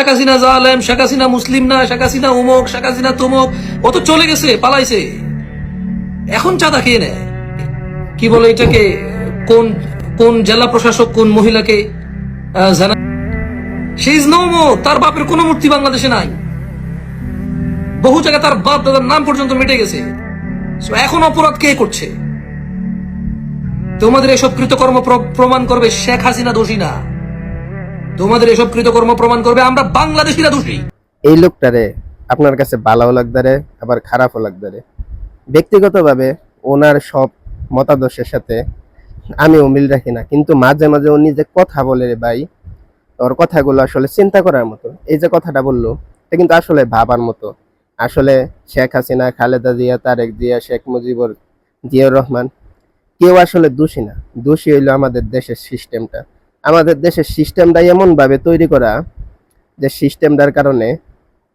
শেখ হাসিনা জালেম, শেখ হাসিনা মুসলিম না, শেখ হাসিনা উমুক, শেখ হাসিনা তুমুক, ও তো চলে গেছে, পালাইছে। এখন চাঁদা খেয়ে নেয়। কি বলে এটাকে, কোন কোন জেলা প্রশাসক কোন মহিলাকে জানা, সে ইজ নো মোর, তার বাপের কোনো মূর্তি বাংলাদেশে নাই। বহু জায়গায় তার বাপ দাদার নাম পর্যন্ত মিটে গেছে। এখন অপরাধ কে করছে? তোমাদের এসব কৃতকর্ম প্রমাণ করবে শেখ হাসিনা দোষী না, তোমাদের এসব কৃতকর্ম প্রমাণ করবে আমরা বাংলাদেশিরা দোষী। এই লোকটারে আপনার কাছে ভালোও লাগদারে আবার খারাপও লাগদারে। ব্যক্তিগতভাবে ওনার সব মতাদর্শের সাথে আমিও মিল রাখি না, কিন্তু মাঝে মাঝে উনি যে কথা বলে রে ভাই, ওর কথাগুলো আসলে চিন্তা করার মতো। এই যে কথাটা বললো, এটা কিন্তু আসলে ভাবার মতো। আসলে শেখ হাসিনা, খালেদা জিয়া, তারেক জিয়া, শেখ মুজিবুর, জিয়াউর রহমান কেউ আসলে দোষী না। দোষী হইলো আমাদের দেশের সিস্টেমটা। আমাদের দেশের সিস্টেমটা এমন ভাবে তৈরি করা যে সিস্টেমটার কারণে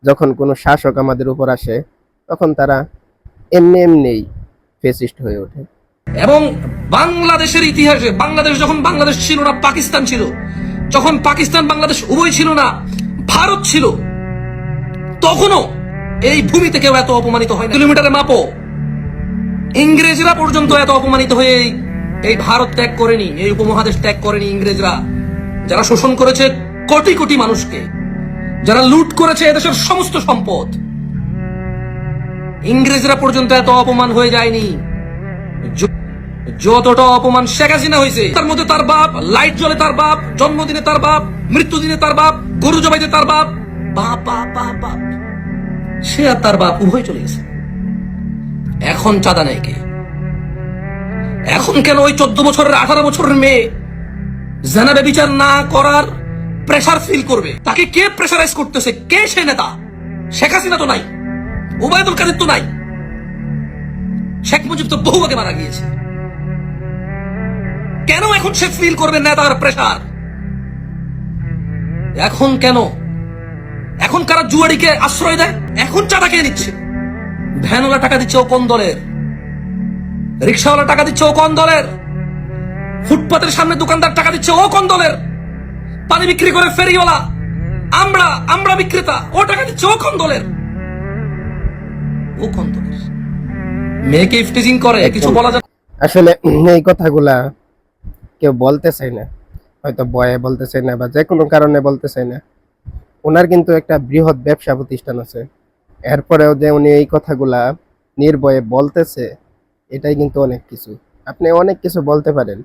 যখন কোনো শাসক আমাদের উপর আসে তখন তারা এমনি এমনিই ফেসিস্ট হয়ে ওঠে। এবং বাংলাদেশের ইতিহাসে, বাংলাদেশ যখন বাংলাদেশ ছিল না, পাকিস্তান ছিল, যখন পাকিস্তান বাংলাদেশ উভয় ছিল না, ভারত ছিল, তখনও এই ভূমিতে কেউ এত অপমানিত হয় না। কিলোমিটারে মাপো, ইংরেজরা পর্যন্ত এত অপমানিত হয়ে এই ভারত ত্যাগ করেনি, এই উপমহাদেশ ত্যাগ করেনি। ইংরেজরা যারা শোষণ করেছে কোটি কোটি মানুষকে, যারা লুট করেছে এদেশের সমস্ত সম্পদ, ইংরেজরা পর্যন্ত এত অপমান হয়ে যায়নি যতটা অপমান শেখ হাসিনা হয়েছে। তার মধ্যে তার বাপ, লাইট জ্বলে তার বাপ, জন্মদিনে তার বাপ, মৃত্যুদিনে তার বাপ, গরু জবাইতে তার বাপ, বাপ বাপ বাপ বাপ, সে আর তার বাপ উভয় চলে গেছে। এখন চাঁদা নেয় কে? এখন কেন ওই 14 বছরের 18 বছরের মেয়ে জানাবে বিচার না করার প্রেসার ফিল করবে? তাকে কে প্রেসারাইজ করতেছে? কে সে নেতা? শেখ হাসিনা তো নাই, ওবায়দুল কাদের তো নাই, শেখ মুজিব তো বহু আগে মারা গিয়েছে। কেন এখন সে ফিল করবে নেতার প্রেসার? এখন কেন? এখন কারা জুয়ারিকে আশ্রয় দেয়? এখন চাঁদা কে নিচ্ছে? ভ্যানওয়ালা টাকা দিচ্ছে ও কোন দলের? রিক্সাওয়ালা টাকা দিচ্ছে ও কোন দলের? ফুটপাতের সামনে দোকানদার টাকা দিচ্ছে ও কোন দলের? পানি বিক্রি করে ফেরিওয়ালা, আমরা বিক্রেতা, ও টাকা দিচ্ছে ও কোন দলের? ও কোন দলের? মেয়েকে ইফটিজিং করে, কিছু বলা যায়? আসলে এই কথাগুলা কেউ বলতে চায় না, হয়তো ভয়ে বলতে চায় না বা যে কোনো কারণে বলতে চায় না। ওনার কিন্তু একটা বৃহৎ ব্যবসা প্রতিষ্ঠান আছে, এরপরেও যে উনি এই কথাগুলা নির্ভয়ে বলতেছে, এটাই কিন্তু অনেক কিছু। আপনি অনেক কিছু বলতে পারেন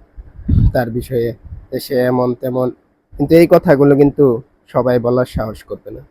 তার বিষয়ে, যে সে এমন তেমন, কিন্তু এই কথাগুলো কিন্তু সবাই বলার সাহস করবে না।